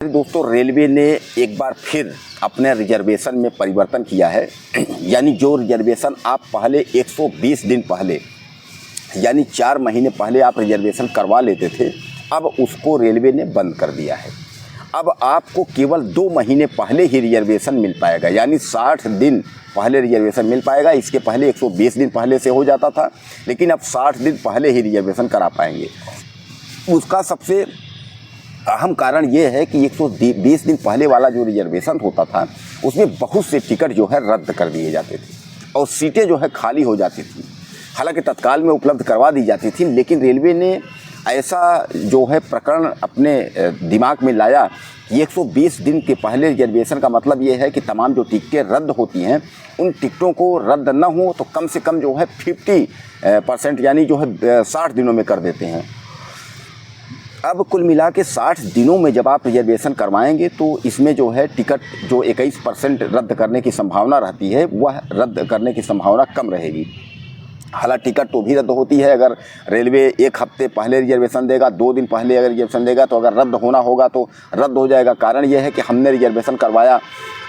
दोस्तों, रेलवे ने एक बार फिर अपने रिजर्वेशन में परिवर्तन किया है। यानी जो रिजर्वेशन आप पहले 120 दिन पहले यानी 4 महीने पहले आप रिजर्वेशन करवा लेते थे, अब उसको रेलवे ने बंद कर दिया है। अब आपको केवल 2 महीने पहले ही रिजर्वेशन मिल पाएगा, यानी 60 दिन पहले रिजर्वेशन मिल पाएगा। इसके पहले 120 दिन पहले से हो जाता था, लेकिन अब 60 दिन पहले ही रिजर्वेशन करा पाएंगे। उसका सबसे अहम कारण ये है कि 120 दिन पहले वाला जो रिजर्वेशन होता था उसमें बहुत से टिकट जो है रद्द कर दिए जाते थे और सीटें जो है खाली हो जाती थी। हालांकि तत्काल में उपलब्ध करवा दी जाती थी, लेकिन रेलवे ने ऐसा जो है प्रकरण अपने दिमाग में लाया कि 120 दिन के पहले रिजर्वेशन का मतलब ये है कि तमाम जो टिकटें रद्द होती हैं उन टिकटों को रद्द न हो तो कम से कम जो है 50% यानी जो है 60 दिनों में कर देते हैं। अब कुल मिला के 60 दिनों में जब आप रिजर्वेशन करवाएंगे तो इसमें जो है टिकट जो 21% रद्द करने की संभावना रहती है वह रद्द करने की संभावना कम रहेगी। हालांकि टिकट तो भी रद्द होती है, अगर रेलवे 1 हफ्ते पहले रिजर्वेशन देगा, 2 दिन पहले अगर रिजर्वेशन देगा तो अगर रद्द होना होगा तो रद्द हो जाएगा। कारण यह है कि हमने रिजर्वेशन करवाया,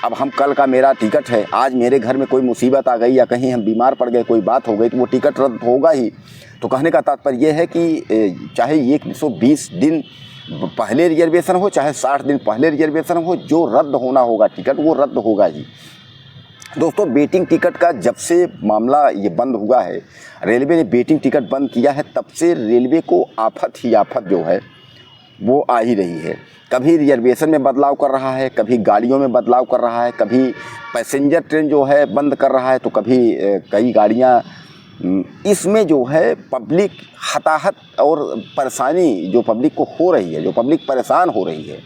अब हम कल का मेरा टिकट है, आज मेरे घर में कोई मुसीबत आ गई या कहीं हम बीमार पड़ गए, कोई बात हो गई तो वो टिकट रद्द होगा ही। तो कहने का तात्पर्य यह है कि चाहे 120 दिन पहले रिजर्वेशन हो, चाहे 60 दिन पहले रिजर्वेशन हो, जो रद्द होना होगा टिकट वो रद्द होगा ही। दोस्तों, वेटिंग टिकट का जब से मामला ये बंद हुआ है, रेलवे ने वेटिंग टिकट बंद किया है, तब से रेलवे को आफत ही आफत जो है वो आ ही रही है। कभी रिजर्वेशन में बदलाव कर रहा है, कभी गाड़ियों में बदलाव कर रहा है, कभी पैसेंजर ट्रेन जो है बंद कर रहा है, तो कभी कई गाड़ियाँ इसमें जो है पब्लिक हताहत और परेशानी जो पब्लिक को हो रही है, जो पब्लिक परेशान हो रही है।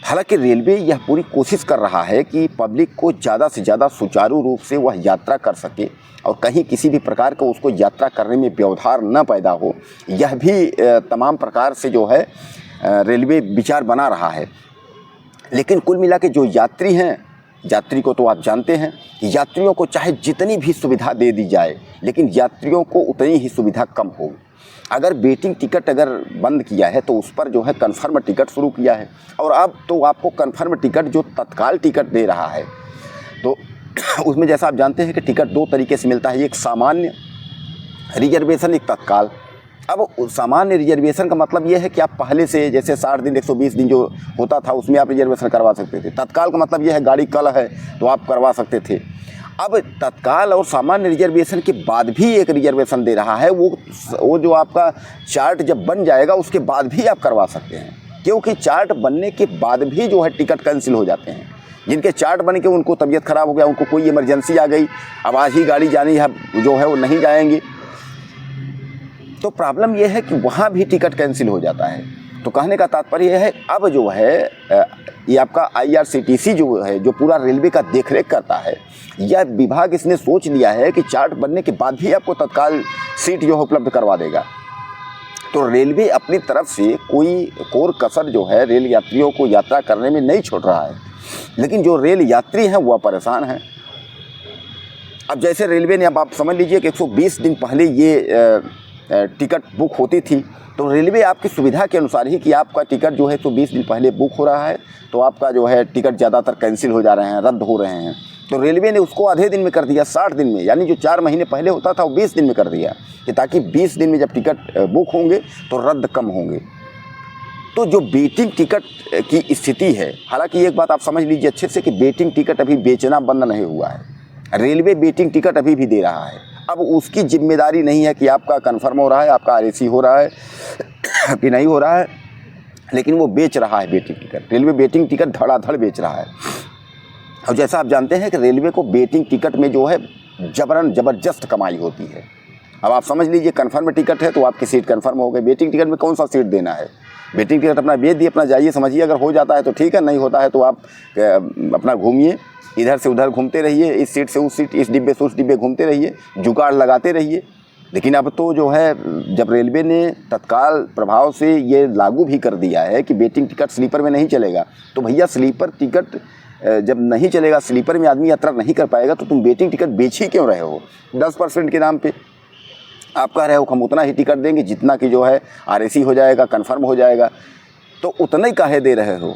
हालांकि रेलवे यह पूरी कोशिश कर रहा है कि पब्लिक को ज़्यादा से ज़्यादा सुचारू रूप से वह यात्रा कर सके और कहीं किसी भी प्रकार का उसको यात्रा करने में व्यवधान न पैदा हो। यह भी तमाम प्रकार से जो है रेलवे विचार बना रहा है। लेकिन कुल मिला के जो यात्री हैं, यात्री को तो आप जानते हैं कि यात्रियों को चाहे जितनी भी सुविधा दे दी जाए, लेकिन यात्रियों को उतनी ही सुविधा कम होगी। अगर वेटिंग टिकट अगर बंद किया है तो उस पर जो है कन्फर्म टिकट शुरू किया है, और अब तो आपको कन्फर्म टिकट जो तत्काल टिकट दे रहा है, तो उसमें जैसा आप जानते हैं कि टिकट 2 तरीके से मिलता है, एक सामान्य रिजर्वेशन, एक तत्काल। अब सामान्य रिजर्वेशन का मतलब यह है कि आप पहले से जैसे 60 दिन 120 दिन जो होता था उसमें आप रिजर्वेशन करवा सकते थे। तत्काल का मतलब यह है गाड़ी कल है तो आप करवा सकते थे। अब तत्काल और सामान्य रिजर्वेशन के बाद भी एक रिजर्वेशन दे रहा है, वो जो आपका चार्ट जब बन जाएगा उसके बाद भी आप करवा सकते हैं, क्योंकि चार्ट बनने के बाद भी जो है टिकट कैंसिल हो जाते हैं। जिनके चार्ट बन के उनको तबीयत ख़राब हो गया, उनको कोई इमरजेंसी आ गई, अब आज ही गाड़ी जानी है जो है वो नहीं जाएंगे, तो प्रॉब्लम यह है कि वहाँ भी टिकट कैंसिल हो जाता है। तो कहने का तात्पर्य यह है अब जो है ये आपका IRCTC जो है, जो पूरा रेलवे का देखरेख करता है, यह विभाग इसने सोच लिया है कि चार्ट बनने के बाद भी आपको तत्काल सीट जो है उपलब्ध करवा देगा। तो रेलवे अपनी तरफ से कोई कोर कसर जो है रेल यात्रियों को यात्रा करने में नहीं छोड़ रहा है, लेकिन जो रेल यात्री हैं वह परेशान हैं। अब जैसे रेलवे ने, अब आप समझ लीजिए कि 120 दिन पहले ये टिकट बुक होती थी, तो रेलवे आपकी सुविधा के अनुसार ही कि आपका टिकट जो है 120 दिन पहले बुक हो रहा है तो आपका जो है टिकट ज़्यादातर कैंसिल हो जा रहे हैं, रद्द हो रहे हैं। तो रेलवे ने उसको आधे दिन में कर दिया, 60 दिन में, यानी जो 4 महीने पहले होता था वो 20 दिन में कर दिया, कि ताकि 20 दिन में जब टिकट बुक होंगे तो रद्द कम होंगे। तो जो वेटिंग टिकट की स्थिति है, हालांकि एक बात आप समझ लीजिए अच्छे से कि वेटिंग टिकट अभी बेचना बंद नहीं हुआ है, रेलवे वेटिंग टिकट अभी भी दे रहा है। अब उसकी जिम्मेदारी नहीं है कि आपका कन्फर्म हो रहा है, आपका RAC हो रहा है कि नहीं हो रहा है, लेकिन वो बेच रहा है waiting ticket. Railway waiting ticket धड़ाधड़ बेच रहा है। और जैसा आप जानते हैं कि रेलवे को वेटिंग टिकट में जो है ज़बरदस्त कमाई होती है। अब आप समझ लीजिए कन्फर्म टिकट है तो आपकी सीट कन्फर्म हो गई, वेटिंग टिकट में कौन सा सीट देना है। वेटिंग टिकट अपना बेच दिए, अपना जाइए, समझिए, अगर हो जाता है तो ठीक है, नहीं होता है तो आप अपना घूमिए, इधर से उधर घूमते रहिए, इस सीट से उस सीट, इस डिब्बे से उस डिब्बे घूमते रहिए, जुगाड़ लगाते रहिए। लेकिन अब तो जो है जब रेलवे ने तत्काल प्रभाव से ये लागू भी कर दिया है कि वेटिंग टिकट स्लीपर में नहीं चलेगा, तो भैया स्लीपर टिकट जब नहीं चलेगा, स्लीपर में आदमी यात्रा नहीं कर पाएगा, तो तुम वेटिंग टिकट बेच ही क्यों रहे हो 10% के नाम पे। आप कह रहे हो हम उतना ही टिकट देंगे जितना कि जो है RAC हो जाएगा, कन्फर्म हो जाएगा, तो उतना ही काहे दे रहे हो।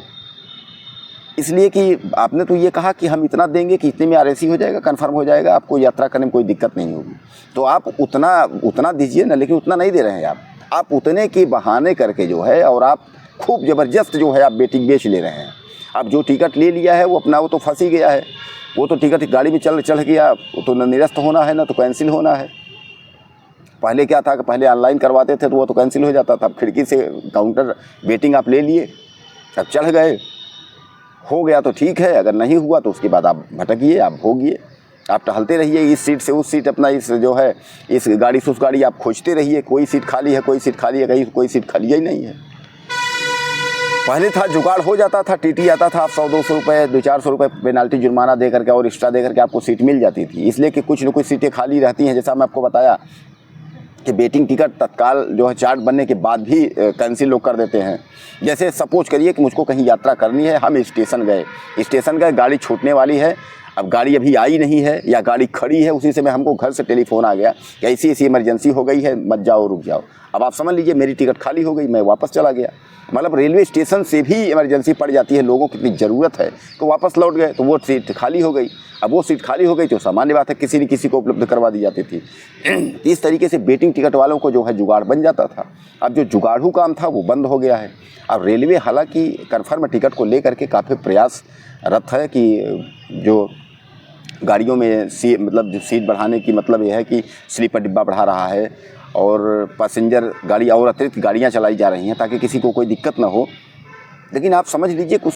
इसलिए कि आपने तो ये कहा कि हम इतना देंगे कि इतने में आरएसी हो जाएगा, कंफर्म हो जाएगा, आपको यात्रा करने में कोई दिक्कत नहीं होगी। तो आप उतना दीजिए ना, लेकिन उतना नहीं दे रहे हैं आप उतने के बहाने करके जो है, और आप खूब ज़बरदस्त जो है आप वेटिंग बेच ले रहे हैं। अब जो टिकट ले लिया है वो अपना, वो तो फंस ही गया है, वो तो टिकट गाड़ी में चढ़ गया, वो तो न निरस्त होना है ना तो कैंसिल होना है। पहले क्या था कि पहले ऑनलाइन करवाते थे तो वो तो कैंसिल हो जाता था। अब खिड़की से काउंटर वेटिंग आप ले लिए, अब चढ़ गए, हो गया तो ठीक है, अगर नहीं हुआ तो उसके बाद आप भटकिए, आप भोगिए, आप टहलते रहिए, इस सीट से उस सीट, अपना इस जो है इस गाड़ी से उस गाड़ी आप खोजते रहिए, कोई सीट खाली है, कोई सीट खाली है, कहीं कोई सीट खाली ही नहीं है। पहले था जुगाड़ हो जाता था, टीटी आता था, आप 100-200 रुपये 200-400 रुपये पेनाल्टी जुर्माना दे करके और एक्स्ट्रा दे करके आपको सीट मिल जाती थी। इसलिए कि कुछ न कुछ सीटें खाली रहती हैं। जैसा मैं आपको बताया कि वेटिंग टिकट तत्काल जो है चार्ट बनने के बाद भी कैंसिल लोग कर देते हैं। जैसे सपोज करिए कि मुझको कहीं यात्रा करनी है, हम स्टेशन गए, गाड़ी छूटने वाली है, अब गाड़ी अभी आई नहीं है या गाड़ी खड़ी है, उसी समय हमको घर से टेलीफोन आ गया कि ऐसी इमरजेंसी हो गई है, मत जाओ, रुक जाओ। अब आप समझ लीजिए मेरी टिकट खाली हो गई, मैं वापस चला गया। मतलब रेलवे स्टेशन से भी इमरजेंसी पड़ जाती है, लोगों को इतनी ज़रूरत है तो वापस लौट गए, तो वो सीट खाली हो गई। अब वो सीट खाली हो गई तो सामान्य बात है, किसी न किसी को उपलब्ध करवा दी जाती थी। इस तरीके से वेटिंग टिकट वालों को जो है जुगाड़ बन जाता था। अब जो जुगाड़ू काम था वो बंद हो गया है। अब रेलवे हालांकि कन्फर्म टिकट को लेकर के काफ़ी प्रयासरत है कि जो गाड़ियों में मतलब जो सीट बढ़ाने की मतलब ये है कि स्लीपर डिब्बा बढ़ा रहा है और पैसेंजर गाड़ी और अतिरिक्त गाड़ियाँ चलाई जा रही हैं ताकि किसी को कोई दिक्कत ना हो। लेकिन आप समझ लीजिए कुछ